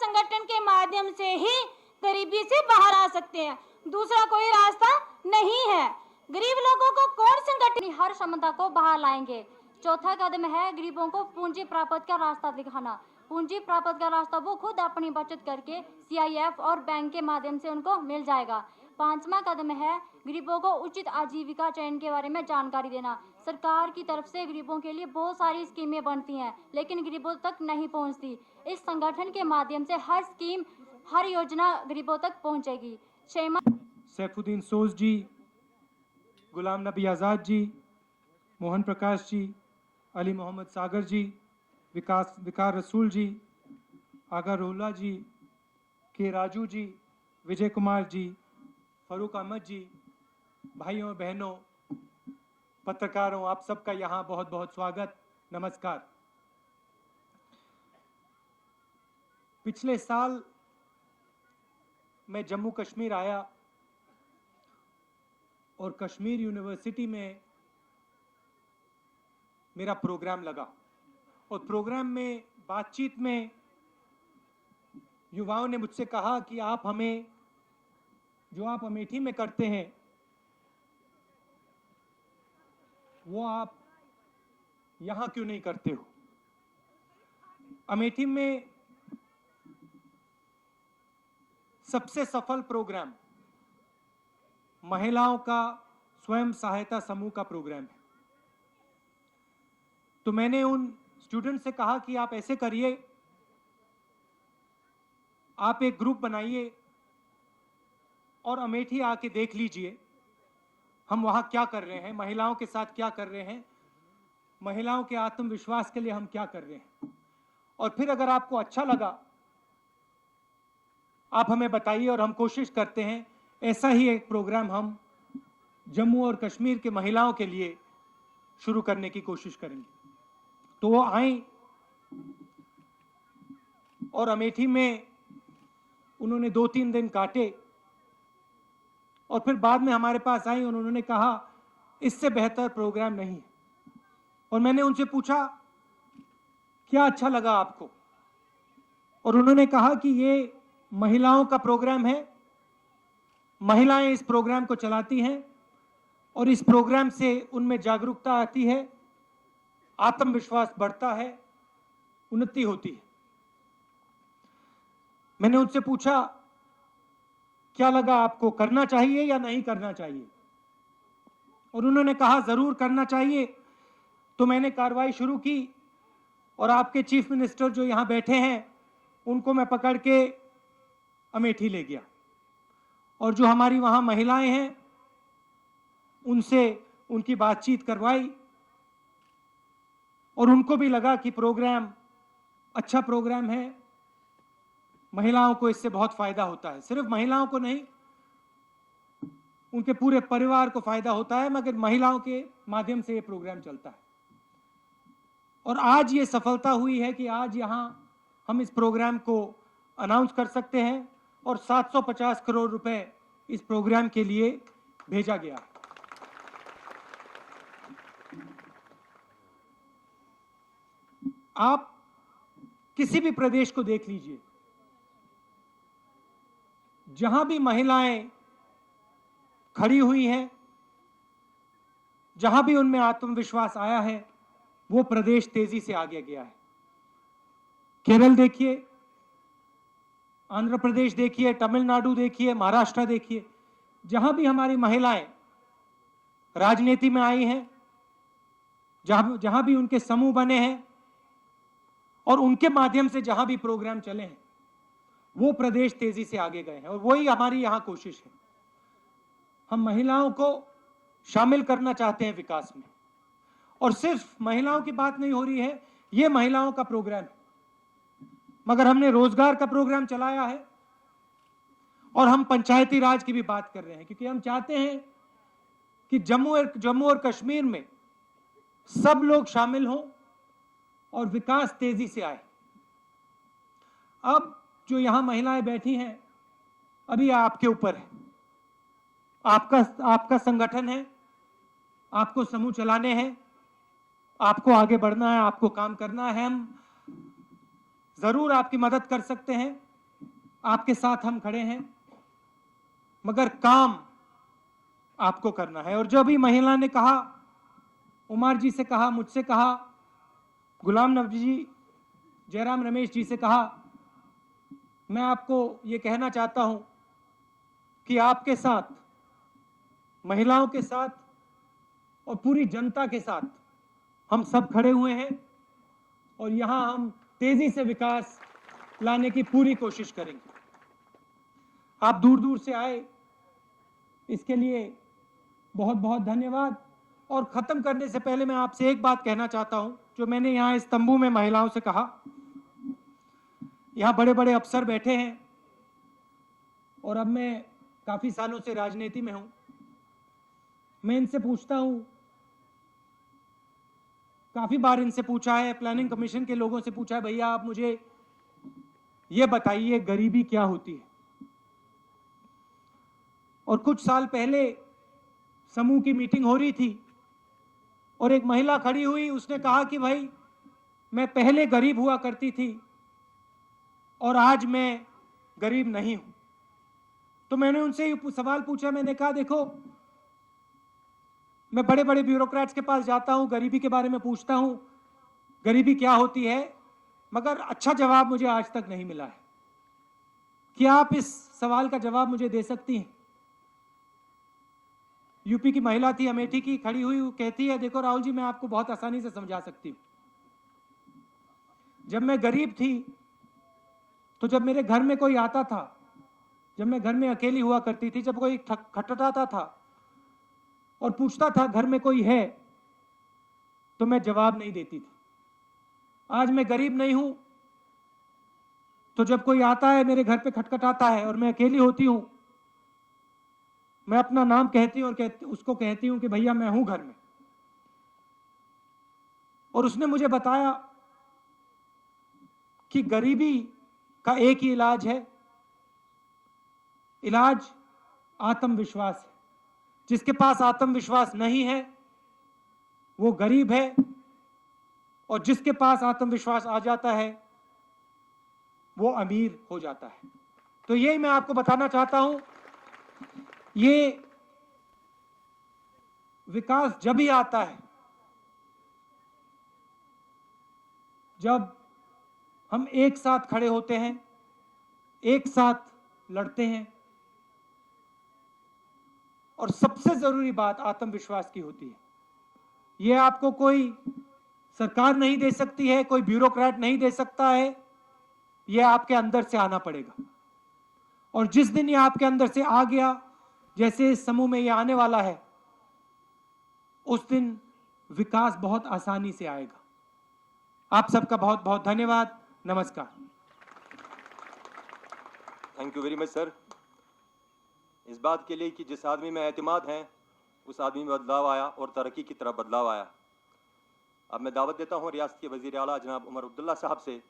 संगठन के माध्यम से ही गरीबी से बाहर आ सकते हैं, दूसरा कोई रास्ता नहीं है। गरीब लोगों को कौन संगठन हर क्षमता को बाहर लाएंगे। चौथा कदम है गरीबों को पूंजी प्राप्त का रास्ता दिखाना। पूंजी प्राप्त का रास्ता वो खुद अपनी बचत करके CIF और बैंक के माध्यम से उनको मिल जाएगा। पांचवा कदम है गरीबों को उचित आजीविका चयन के बारे में जानकारी देना। सरकार की तरफ से गरीबों के लिए बहुत सारी स्कीमें बनती हैं, लेकिन गरीबों तक नहीं पहुंचती। इस संगठन के माध्यम से हर स्कीम, हर योजना गरीबों तक पहुंचेगी। सैफुद्दीन सोज जी, गुलाम नबी आज़ाद जी, मोहन प्रकाश जी, अली मोहम्मद सागर जी, विकार रसूल जी, आगा रोला जी, के राजू जी, विजय कुमार जी, फरूक अहमद जी, भाइयों और बहनों, पत्रकारों, आप सबका यहाँ बहुत बहुत स्वागत, नमस्कार। पिछले साल मैं जम्मू कश्मीर आया और कश्मीर यूनिवर्सिटी में मेरा प्रोग्राम लगा और प्रोग्राम में बातचीत में युवाओं ने मुझसे कहा कि आप हमें जो आप अमेठी में करते हैं वो आप यहाँ क्यों नहीं करते हो। अमेठी में सबसे सफल प्रोग्राम महिलाओं का स्वयं सहायता समूह का प्रोग्राम है। तो मैंने उन स्टूडेंट से कहा कि आप ऐसे करिए, आप एक ग्रुप बनाइए और अमेठी आके देख लीजिए हम वहां क्या कर रहे हैं, महिलाओं के साथ क्या कर रहे हैं, महिलाओं के आत्मविश्वास के लिए हम क्या कर रहे हैं। और फिर अगर आपको अच्छा लगा आप हमें बताइए और हम कोशिश करते हैं ऐसा ही एक प्रोग्राम हम जम्मू और कश्मीर के महिलाओं के लिए शुरू करने की कोशिश करेंगे। तो वो आई और अमेठी में उन्होंने 2-3 दिन काटे और फिर बाद में हमारे पास आई और उन्होंने कहा इससे बेहतर प्रोग्राम नहीं है। और मैंने उनसे पूछा क्या अच्छा लगा आपको, और उन्होंने कहा कि ये महिलाओं का प्रोग्राम है, महिलाएं इस प्रोग्राम को चलाती हैं और इस प्रोग्राम से उनमें जागरूकता आती है, आत्मविश्वास बढ़ता है, उन्नति होती है। मैंने उनसे पूछा क्या लगा आपको, करना चाहिए या नहीं करना चाहिए, और उन्होंने कहा जरूर करना चाहिए। तो मैंने कार्रवाई शुरू की और आपके चीफ मिनिस्टर जो यहां बैठे हैं उनको मैं पकड़ के अमेठी ले गया और जो हमारी वहां महिलाएं हैं उनसे उनकी बातचीत करवाई और उनको भी लगा कि प्रोग्राम अच्छा प्रोग्राम है, महिलाओं को इससे बहुत फायदा होता है। सिर्फ महिलाओं को नहीं, उनके पूरे परिवार को फायदा होता है, मगर महिलाओं के माध्यम से ये प्रोग्राम चलता है। और आज ये सफलता हुई है कि आज यहां हम इस प्रोग्राम को अनाउंस कर सकते हैं और 750 करोड़ रुपए इस प्रोग्राम के लिए भेजा गया। आप किसी भी प्रदेश को देख लीजिए, जहां भी महिलाएं खड़ी हुई हैं, जहां भी उनमें आत्मविश्वास आया है, वो प्रदेश तेजी से आगे गया है। केरल देखिए, आंध्र प्रदेश देखिए, तमिलनाडु देखिए, महाराष्ट्र देखिए, जहां भी हमारी महिलाएं राजनीति में आई हैं, जहां भी उनके समूह बने हैं और उनके माध्यम से जहां भी प्रोग्राम चले हैं, वो प्रदेश तेजी से आगे गए हैं। और वही हमारी यहां कोशिश है। हम महिलाओं को शामिल करना चाहते हैं विकास में, और सिर्फ महिलाओं की बात नहीं हो रही है, ये महिलाओं का प्रोग्राम है, मगर हमने रोजगार का प्रोग्राम चलाया है और हम पंचायती राज की भी बात कर रहे हैं, क्योंकि हम चाहते हैं कि जम्मू और कश्मीर में सब लोग शामिल हों और विकास तेजी से आए। अब जो यहां महिलाएं बैठी हैं, अभी आपके ऊपर है, आपका संगठन है, आपको समूह चलाने हैं, आपको आगे बढ़ना है, आपको काम करना है। हम जरूर आपकी मदद कर सकते हैं, आपके साथ हम खड़े हैं, मगर काम आपको करना है। और जो भी महिला ने कहा, उमर जी से कहा, मुझसे कहा, गुलाम नबी जी, जयराम रमेश जी से कहा, मैं आपको ये कहना चाहता हूं कि आपके साथ, महिलाओं के साथ और पूरी जनता के साथ हम सब खड़े हुए हैं और यहां हम तेजी से विकास लाने की पूरी कोशिश करेंगे। आप दूर दूर से आए, इसके लिए बहुत बहुत धन्यवाद। और खत्म करने से पहले मैं आपसे एक बात कहना चाहता हूं, जो मैंने यहां इस तंबू में महिलाओं से कहा। यहां बड़े बड़े अफसर बैठे हैं और अब मैं काफी सालों से राजनीति में हूं। मैं इनसे पूछता हूं, काफी बार इनसे पूछा है, प्लानिंग कमीशन के लोगों से पूछा है, भैया आप मुझे ये बताइए गरीबी क्या होती है। और कुछ साल पहले समूह की मीटिंग हो रही थी और एक महिला खड़ी हुई, उसने कहा कि भाई मैं पहले गरीब हुआ करती थी और आज मैं गरीब नहीं हूं। तो मैंने उनसे ये सवाल पूछा, मैंने कहा देखो, मैं बड़े बड़े ब्यूरोक्रेट्स के पास जाता हूं, गरीबी के बारे में पूछता हूं, गरीबी क्या होती है, मगर अच्छा जवाब मुझे आज तक नहीं मिला है। क्या आप इस सवाल का जवाब मुझे दे सकती हैं? यूपी की महिला थी, अमेठी की, खड़ी हुई, वो कहती है देखो राहुल जी, मैं आपको बहुत आसानी से समझा सकती हूं। जब मैं गरीब थी तो जब मेरे घर में कोई आता था, जब मैं घर में अकेली हुआ करती थी, जब कोई खटखटाता था और पूछता था घर में कोई है, तो मैं जवाब नहीं देती थी। आज मैं गरीब नहीं हूं तो जब कोई आता है मेरे घर पे, खटखटाता है और मैं अकेली होती हूं, मैं अपना नाम कहती हूं और उसको कहती हूं कि भैया मैं हूं घर में। और उसने मुझे बताया कि गरीबी का एक ही इलाज है, इलाज आत्मविश्वास है। जिसके पास आत्मविश्वास नहीं है वो गरीब है, और जिसके पास आत्मविश्वास आ जाता है वो अमीर हो जाता है। तो यही मैं आपको बताना चाहता हूं, ये विकास जब ही आता है जब हम एक साथ खड़े होते हैं, एक साथ लड़ते हैं, और सबसे जरूरी बात आत्मविश्वास की होती है। ये आपको कोई सरकार नहीं दे सकती है, कोई ब्यूरोक्रेट नहीं दे सकता है, ये आपके अंदर से आना पड़ेगा। और जिस दिन ये आपके अंदर से आ गया, जैसे इस समूह में ये आने वाला है, उस दिन विकास बहुत आसानी से आएगा। आप सबका बहुत बहुत धन्यवाद। नमस्कार। Thank you very much sir. इस बात के लिए कि जिस आदमी में एतमाद है उस आदमी में बदलाव आया और तरक्की की तरफ बदलाव आया। अब मैं दावत देता हूं रियासत के वज़ीर आला जनाब उमर अब्दुल्ला साहब से